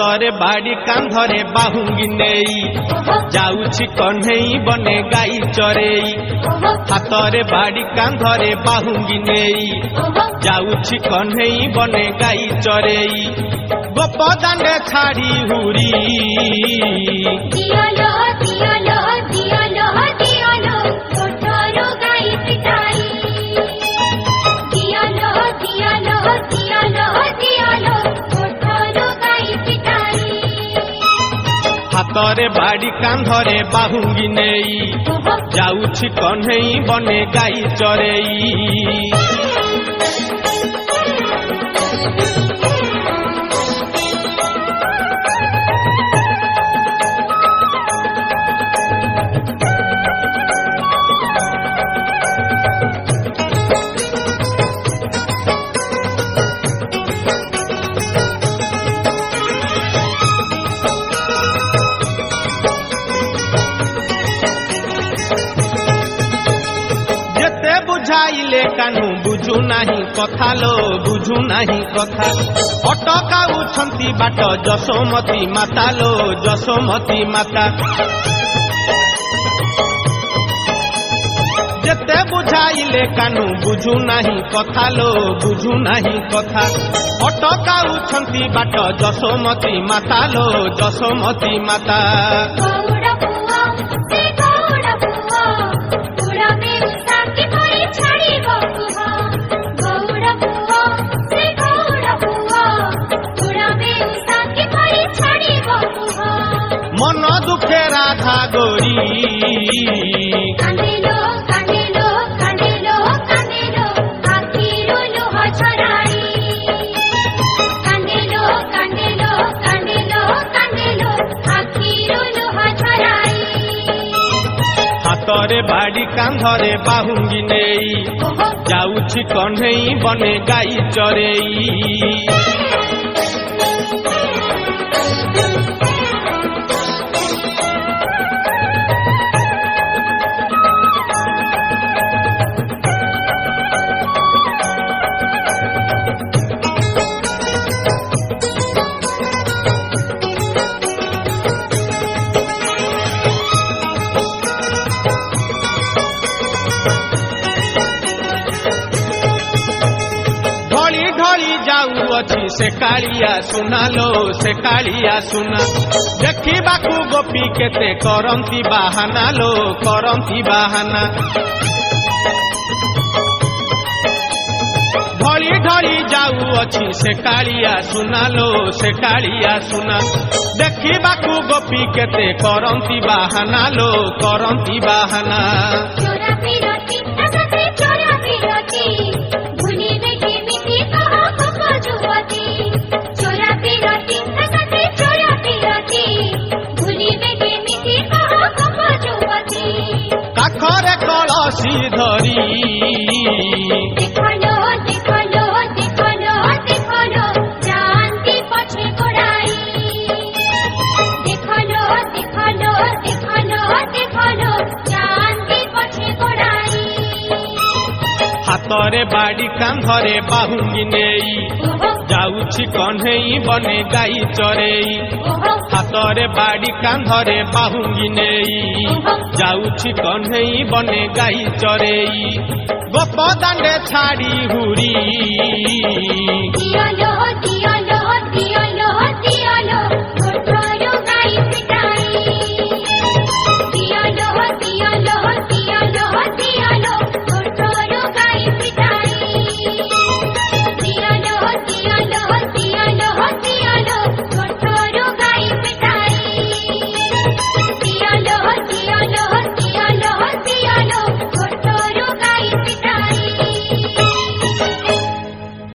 ହାତରେ ବାଡ଼ି କାନ୍ଧରେ ବାହୁଙ୍ଗି ନେଇ ଯାଉଛି କହ୍ନେଇ ବନେ ଗାଈ ଚରେଇ। ହାତରେ ବାଡ଼ି କାନ୍ଧରେ ବାହୁଙ୍ଗି ନେଇ ଯାଉଛି କହ୍ନେଇ ବନେ ଗାଈ ଚରେଇ। ଗୋପ ଦାଣ୍ଡେ ଛାଡ଼ି ହୁରି ହାତରେ ବାଡ଼ି କାନ୍ଧରେ ବାହୁଙ୍ଗି ନେଇ ଯାଉଛି କହ୍ନେଇ ବନେ ଗାଈ ଚରେଇ। ବୁଝାଇଲେ କାହ୍ନୁ ବୁଝୁ ନାହିଁ କଥା ଲୋ ବୁଝୁ ନାହିଁ କଥା। ଅଟକାଉଛନ୍ତି ବାଟ ଯଶୋମତୀ ମାତା ଲୋ ଯଶୋମତୀ ମାତା। ଯେତେ ବୁଝାଇଲେ କାହ୍ନୁ ବୁଝୁ ନାହିଁ କଥା ଲୋ ବୁଝୁ ନାହିଁ କଥା। ଅଟକାଉଛନ୍ତି ବାଟ ଯଶୋମତୀ ମାତା ଲୋ ଯଶୋମତୀ ମାତା। মন দুঃখে রাধা গরি ହାତରେ ବାଡ଼ି କାନ୍ଧରେ ବାହୁଙ୍ଗି ନେଇ ଯାଉଛି କହ୍ନେଇ ବନେ ଗାଈ ଚରେଇ। ଯାଉଅଛି ସେ କାଳିଆ ସୁନା ଲୋ ସେ କାଳିଆ ସୁନା। ଦେଖିବାକୁ ଗୋପୀ କେତେ କରନ୍ତି ବାହାନା ଲୋ କରନ୍ତି ବାହାନା। ଢଳି ଢଳି ଯାଉଅଛି ସେ କାଳିଆ ସୁନା ଲୋ ସେ କାଳିଆ ସୁନା। ଦେଖିବାକୁ ଗୋପୀ କେତେ କରନ୍ତି ବାହାନା ଲୋ କରନ୍ତି ବାହାନା। କାଖରେ କଳସି ଧରି ହାତରେ ବାଡ଼ି କାନ୍ଧରେ ବାହୁଙ୍ଗି ନେଇ ଯାଉଛି କହ୍ନେଇ ବନେ ଗାଈ ଚରେଇ। ହାତରେ ବାଡ଼ି କାନ୍ଧରେ ବାହୁଙ୍ଗି ନେଇ ଯାଉଛି କହ୍ନେଇ ବନେ ଗାଈ ଚରେଇ। ଗୋପ ଦାଣ୍ଡେ ଛାଡ଼ି ହୁରି